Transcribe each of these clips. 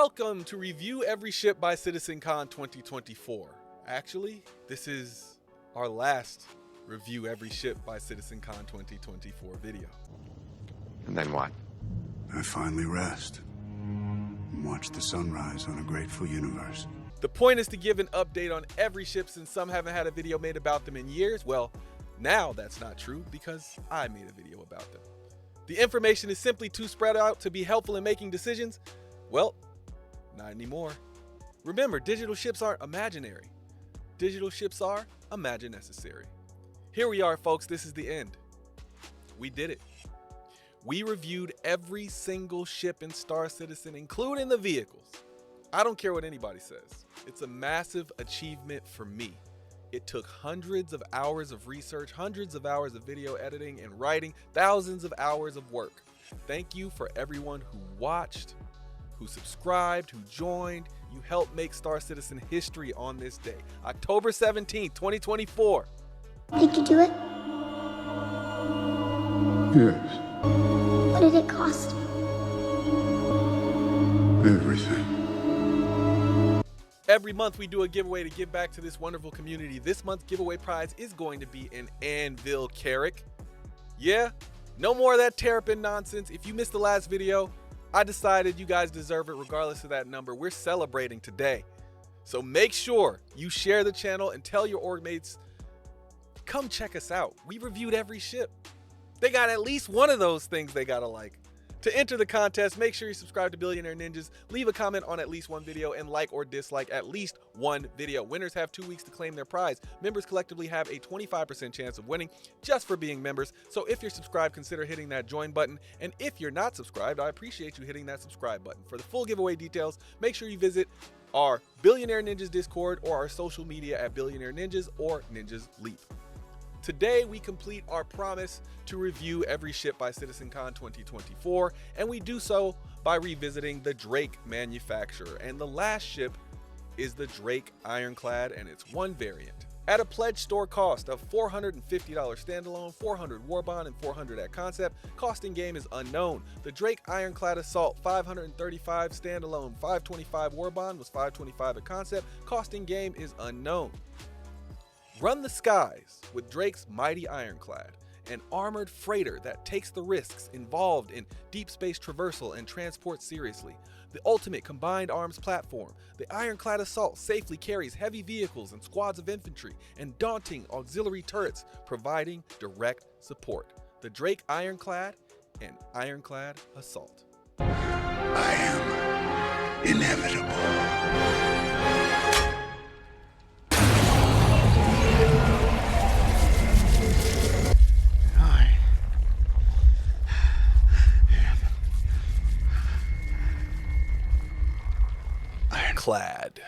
Welcome to Review Every Ship by CitizenCon 2024. Actually, this is our last Review Every Ship by CitizenCon 2024 video. And then what? I finally rest and watch the sunrise on a grateful universe. The point is to give an update on every ship since some haven't had a video made about them in years. Well, now that's not true because I made a video about them. The information is simply too spread out to be helpful in making decisions. Well, not anymore. Remember, digital ships aren't imaginary. Digital ships are imagine necessary. Here we are, folks. This is the end. We did it. We reviewed every single ship in Star Citizen, including the vehicles. I don't care what anybody says. It's a massive achievement for me. It took hundreds of hours of research, hundreds of hours of video editing and writing, thousands of hours of work. Thank you for everyone who watched, who subscribed, who joined. You helped make Star Citizen history on this day, October 17th, 2024. Did you do it? Yes, What did it cost? everything. Every month we do a giveaway to give back to this wonderful community. This month's giveaway prize is going to be an Anvil Carrack. Yeah, no more of that Terrapin nonsense. If you missed the last video, I decided you guys deserve it regardless of that number. We're celebrating today. So make sure you share the channel and tell your org mates, come check us out. We reviewed every ship. They got at least one of those things they gotta like. To enter the contest, make sure you subscribe to Billionaire Ninjas, leave a comment on at least one video, and like or dislike at least one video. Winners have 2 weeks to claim their prize. Members collectively have a 25% chance of winning just for being members. So if you're subscribed, consider hitting that join button. And if you're not subscribed, I appreciate you hitting that subscribe button. For the full giveaway details, make sure you visit our Billionaire Ninjas Discord or our social media at Billionaire Ninjas or Ninjas Leap. Today, we complete our promise to review every ship by CitizenCon 2024, and we do so by revisiting the Drake manufacturer. And the last ship is the Drake Ironclad, and it's one variant. At a pledge store cost of $450 standalone, $400 Warbond, and $400 at concept, cost in game is unknown. The Drake Ironclad Assault, $535 standalone, $525 Warbond was $525 at concept, cost in game is unknown. Run the skies with Drake's mighty Ironclad, an armored freighter that takes the risks involved in deep space traversal and transport seriously. The ultimate combined arms platform, the Ironclad Assault safely carries heavy vehicles and squads of infantry and daunting auxiliary turrets, providing direct support. The Drake Ironclad and Ironclad Assault. I am inevitable. Ironclad.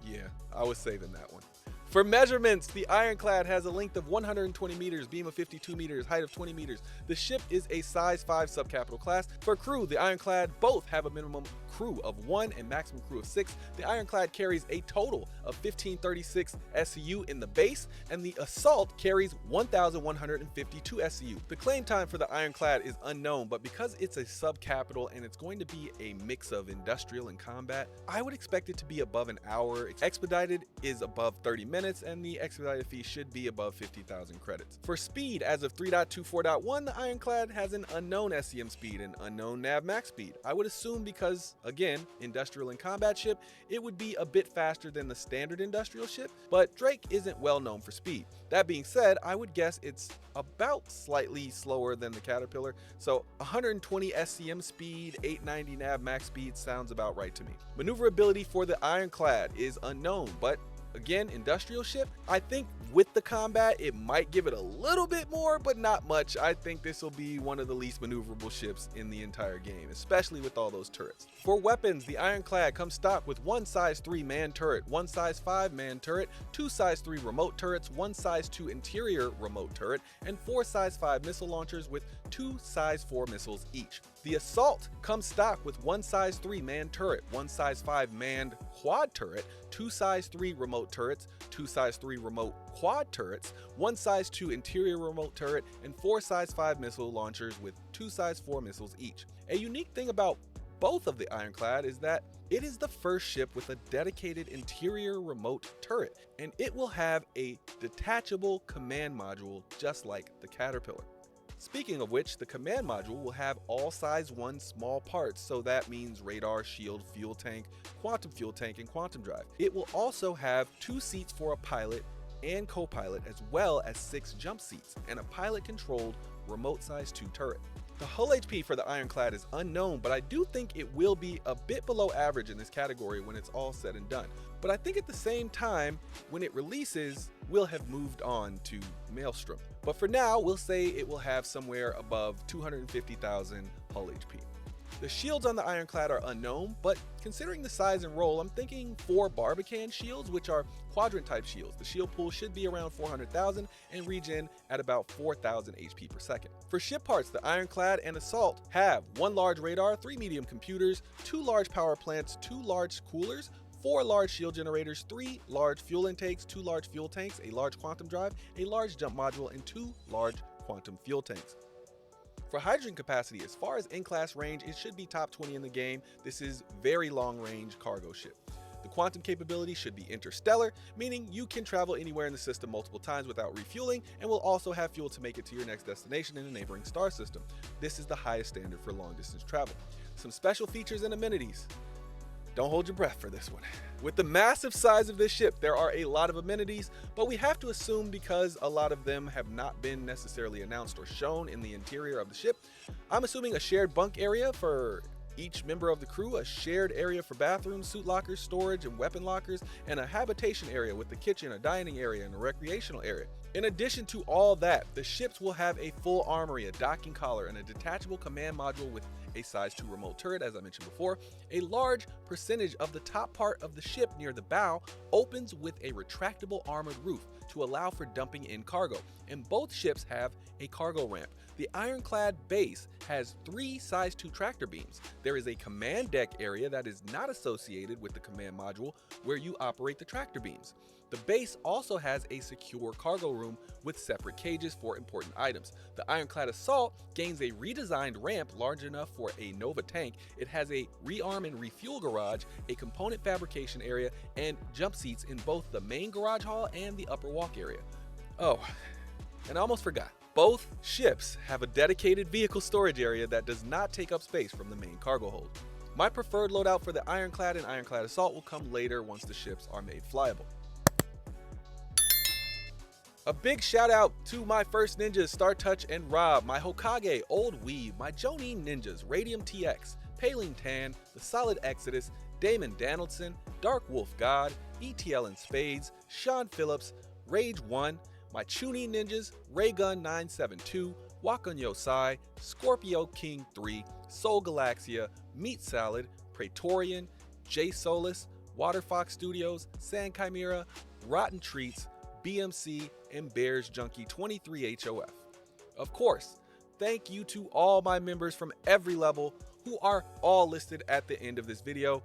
Yeah, I was saving that one. For measurements, the Ironclad has a length of 120 meters, beam of 52 meters, height of 20 meters. The ship is a size 5 subcapital class. For crew, the Ironclad both have a minimum crew of 1 and maximum crew of 6. The Ironclad carries a total of 1536 SCU in the base, and the Assault carries 1152 SCU. The claim time for the Ironclad is unknown, but because it's a subcapital and it's going to be a mix of industrial and combat, I would expect it to be above an hour. Expedited is above 30 minutes, and the expedited fee should be above 50,000 credits. For speed, as of 3.24.1, the Ironclad has an unknown SCM speed and unknown nav max speed. I would assume because, again, industrial and combat ship, it would be a bit faster than the standard industrial ship, but Drake isn't well known for speed. That being said, I would guess it's about slightly slower than the Caterpillar, so 120 SCM speed, 890 nav max speed sounds about right to me. Maneuverability for the Ironclad is unknown, but again, industrial ship, I think with the combat, it might give it a little bit more, but not much. I think this will be one of the least maneuverable ships in the entire game, especially with all those turrets. For weapons, the Ironclad comes stock with one size 3 man turret, one size 5 man turret, 2 size 3 remote turrets, 1 size 2 interior remote turret, and 4 size 5 missile launchers with 2 size 4 missiles each. The Assault comes stock with 1 size 3 man turret, 1 size 5 manned quad turret, 2 size 3 remote turrets, 2 size 3 remote quad turrets, 1 size 2 interior remote turret, and 4 size 5 missile launchers with 2 size 4 missiles each. A unique thing about both of the Ironclad is that it is the first ship with a dedicated interior remote turret, and it will have a detachable command module just like the Caterpillar. Speaking of which, the command module will have all size 1 small parts, so that means radar, shield, fuel tank, and quantum drive. It will also have 2 seats for a pilot and co-pilot, as well as 6 jump seats and a pilot-controlled remote size 2 turret. The hull HP for the Ironclad is unknown, but I do think it will be a bit below average in this category when it's all said and done. But I think at the same time, when it releases, we'll have moved on to Maelstrom. But for now, we'll say it will have somewhere above 250,000 hull HP. The shields on the Ironclad are unknown, but considering the size and role, I'm thinking 4 Barbican shields, which are quadrant type shields. The shield pool should be around 400,000 and regen at about 4,000 HP per second. For ship parts, the Ironclad and Assault have 1 large radar, 3 medium computers, 2 large power plants, 2 large coolers, 4 large shield generators, 3 large fuel intakes, 2 large fuel tanks, a large quantum drive, a large jump module, and 2 large quantum fuel tanks. For hydrogen capacity, as far as in-class range, it should be top 20 in the game. This is very long-range cargo ship. The quantum capability should be interstellar, meaning you can travel anywhere in the system multiple times without refueling, and will also have fuel to make it to your next destination in a neighboring star system. This is the highest standard for long-distance travel. Some special features and amenities. Don't hold your breath for this one. With the massive size of this ship, there are a lot of amenities, but we have to assume because a lot of them have not been necessarily announced or shown in the interior of the ship. I'm assuming a shared bunk area for each member of the crew, a shared area for bathrooms, suit lockers, storage, and weapon lockers, and a habitation area with the kitchen, a dining area, and a recreational area. In addition to all that, the ships will have a full armory, a docking collar, and a detachable command module with a size 2 remote turret, as I mentioned before. A large percentage of the top part of the ship near the bow opens with a retractable armored roof to allow for dumping in cargo, and both ships have a cargo ramp. The Ironclad base has 3 size 2 tractor beams. There is a command deck area that is not associated with the command module where you operate the tractor beams. The base also has a secure cargo room with separate cages for important items. The Ironclad Assault gains a redesigned ramp large enough for a Nova tank. It has a rearm and refuel garage, a component fabrication area, and jump seats in both the main garage hall and the upper walk area. Oh, and I almost forgot. Both ships have a dedicated vehicle storage area that does not take up space from the main cargo hold. My preferred loadout for the Ironclad and Ironclad Assault will come later once the ships are made flyable. A big shout out to my first ninjas, Star Touch and Rob, my Hokage, Old Weave, my Jonin ninjas, Radium TX, Paling Tan, The Solid Exodus, Damon Donaldson, Dark Wolf God, ETL in Spades, Sean Phillips, Rage 1, my Chunin ninjas, Raygun 972, Wakan Yosai, Scorpio King 3, Soul Galaxia, Meat Salad, Praetorian, J Solus, Waterfox Studios, Sand Chimera, Rotten Treats, BMC, and Bears Junkie 23 HOF. Of course, thank you to all my members from every level who are all listed at the end of this video.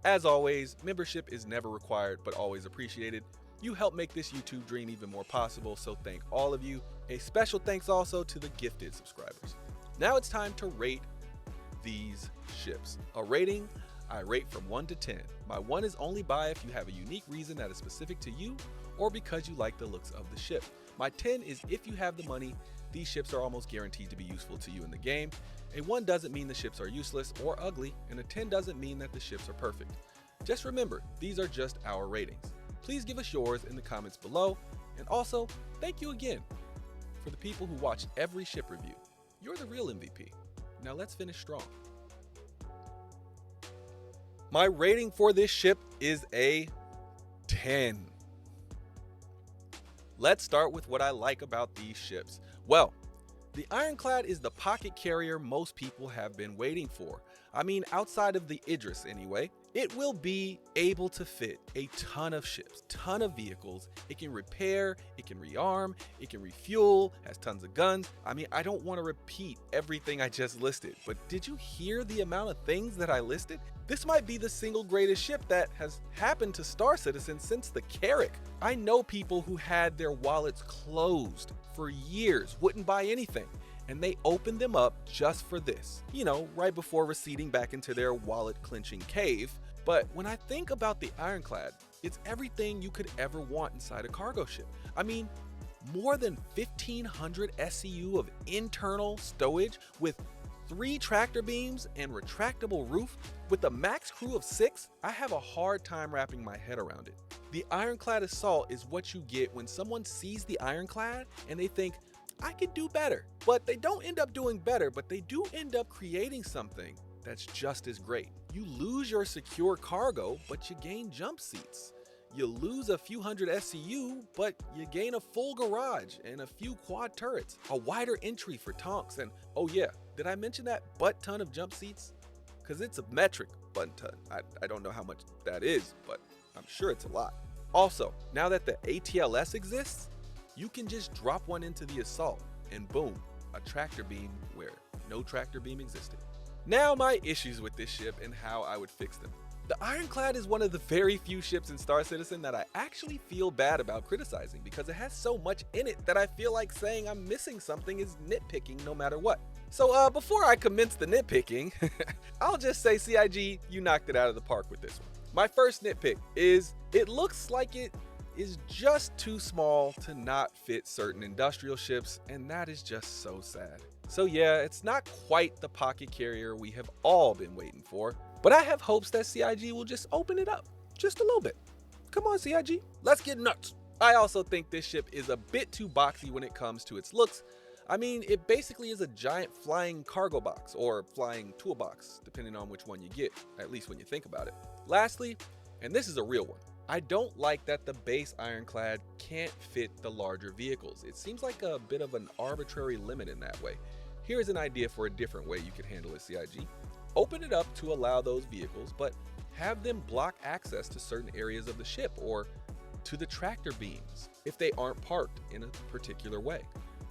As always, membership is never required but always appreciated. You help make this YouTube dream even more possible, so thank all of you. A special thanks also to the gifted subscribers. Now it's time to rate these ships. A rating I rate from 1 to 10. My 1 is only by if you have a unique reason that is specific to you or because you like the looks of the ship. My 10 is if you have the money. These ships are almost guaranteed to be useful to you in the game. A 1 doesn't mean the ships are useless or ugly, and a 10 doesn't mean that the ships are perfect. Just remember, these are just our ratings. Please give us yours in the comments below, and also, thank you again for the people who watch every ship review. You're the real MVP. Now let's finish strong. My rating for this ship is a 10. Let's start with what I like about these ships. Well, the Ironclad is the pocket carrier most people have been waiting for. I mean, outside of the Idris anyway. It will be able to fit a ton of ships, ton of vehicles. It can repair, it can rearm, it can refuel, has tons of guns. I mean, I don't want to repeat everything I just listed, but did you hear the amount of things that I listed? This might be the single greatest ship that has happened to Star Citizen since the Carrack. I know people who had their wallets closed for years, wouldn't buy anything. and they opened them up just for this, right before receding back into their wallet-clenching cave. But when I think about the Ironclad, it's everything you could ever want inside a cargo ship. I mean, more than 1,500 SCU of internal stowage with 3 tractor beams and retractable roof with a max crew of 6. I have a hard time wrapping my head around it. The Ironclad assault is what you get when someone sees the Ironclad and they think, I could do better. But they don't end up doing better, but they do end up creating something that's just as great. You lose your secure cargo, but you gain jump seats. You lose a few hundred SCU, but you gain a full garage and a few quad turrets, a wider entry for tanks, and oh yeah, did I mention that butt ton of jump seats? Because it's a metric butt ton. I don't know how much that is, but I'm sure it's a lot. Also, now that the ATLS exists, you can just drop one into the assault, and boom, a tractor beam where no tractor beam existed. Now my issues with this ship and how I would fix them. The Ironclad is one of the very few ships in Star Citizen that I actually feel bad about criticizing because it has so much in it that I feel like saying I'm missing something is nitpicking no matter what. So before I commence the nitpicking, I'll just say CIG, you knocked it out of the park with this one. My first nitpick is it looks like it is just too small to not fit certain industrial ships, and that is just so sad. So yeah, it's not quite the pocket carrier we have all been waiting for, but I have hopes that CIG will just open it up just a little bit. Come on, CIG, let's get nuts. I also think this ship is a bit too boxy when it comes to its looks. I mean, it basically is a giant flying cargo box or flying toolbox, depending on which one you get, at least when you think about it. Lastly, and this is a real one, I don't like that the base Ironclad can't fit the larger vehicles. It seems like a bit of an arbitrary limit in that way. Here's an idea for a different way you could handle it, CIG. Open it up to allow those vehicles, but have them block access to certain areas of the ship or to the tractor beams if they aren't parked in a particular way.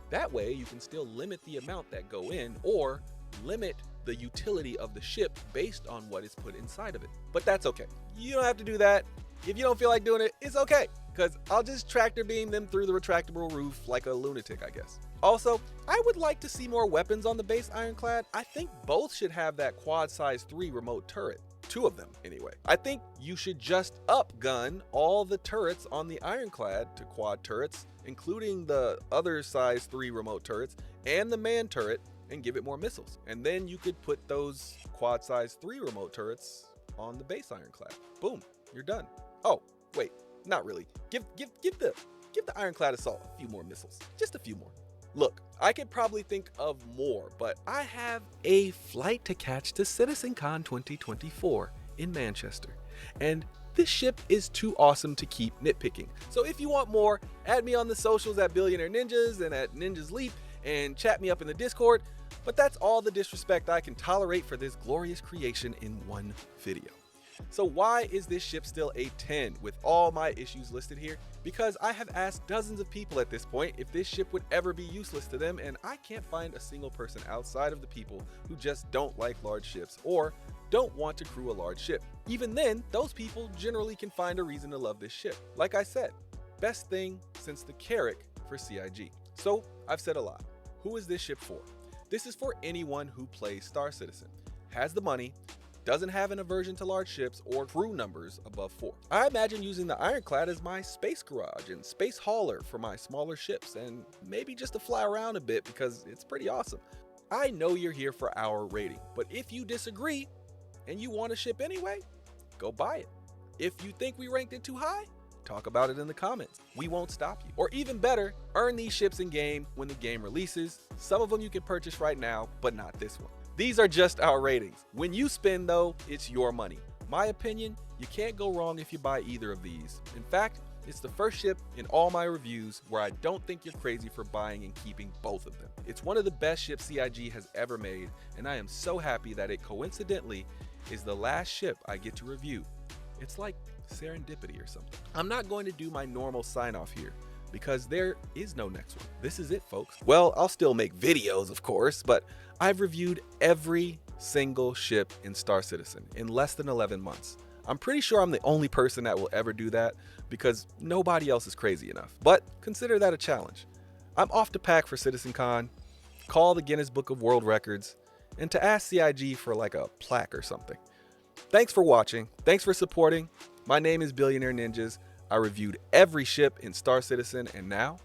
That way you can still limit the amount that go in or limit the utility of the ship based on what is put inside of it. But that's okay. You don't have to do that. If you don't feel like doing it, it's okay, because I'll just tractor beam them through the retractable roof like a lunatic, I guess. Also, I would like to see more weapons on the base Ironclad. I think both should have that quad size 3 remote turret. 2 of them, anyway. I think you should just upgun all the turrets on the Ironclad to quad turrets, including the other size 3 remote turrets and the man turret, and give it more missiles. And then you could put those quad size 3 remote turrets on the base Ironclad. Boom, you're done. Oh, wait, not really. Give the Ironclad assault a few more missiles, just a few more. Look, I could probably think of more, but I have a flight to catch to CitizenCon 2024 in Manchester, and this ship is too awesome to keep nitpicking. So if you want more, add me on the socials at Billionaire Ninjas and at Ninjas Leap, and chat me up in the Discord. But that's all the disrespect I can tolerate for this glorious creation in one video. So why is this ship still a 10 with all my issues listed here? Because I have asked dozens of people at this point if this ship would ever be useless to them, and I can't find a single person outside of the people who just don't like large ships or don't want to crew a large ship. Even then, those people generally can find a reason to love this ship. Like I said, best thing since the Carrack for CIG. So I've said a lot. Who is this ship for? This is for anyone who plays Star Citizen, has the money, doesn't have an aversion to large ships or crew numbers above 4. I imagine using the Ironclad as my space garage and space hauler for my smaller ships, and maybe just to fly around a bit because it's pretty awesome. I know you're here for our rating, but if you disagree and you want a ship anyway, go buy it. If you think we ranked it too high, talk about it in the comments. We won't stop you. Or even better, earn these ships in game when the game releases. Some of them you can purchase right now, but not this one. These are just our ratings. When you spend though, it's your money. My opinion, you can't go wrong if you buy either of these. In fact, it's the first ship in all my reviews where I don't think you're crazy for buying and keeping both of them. It's one of the best ships CIG has ever made, and I am so happy that it coincidentally is the last ship I get to review. It's like serendipity or something. I'm not going to do my normal sign off here because there is no next one. This is it, folks. Well, I'll still make videos, of course, but I've reviewed every single ship in Star Citizen in less than 11 months. I'm pretty sure I'm the only person that will ever do that because nobody else is crazy enough. But consider that a challenge. I'm off to pack for CitizenCon. call the Guinness Book of World Records, and to ask CIG for like a plaque or something. Thanks for watching. Thanks for supporting. My name is Billionaire Ninjas. I reviewed every ship in Star Citizen, and now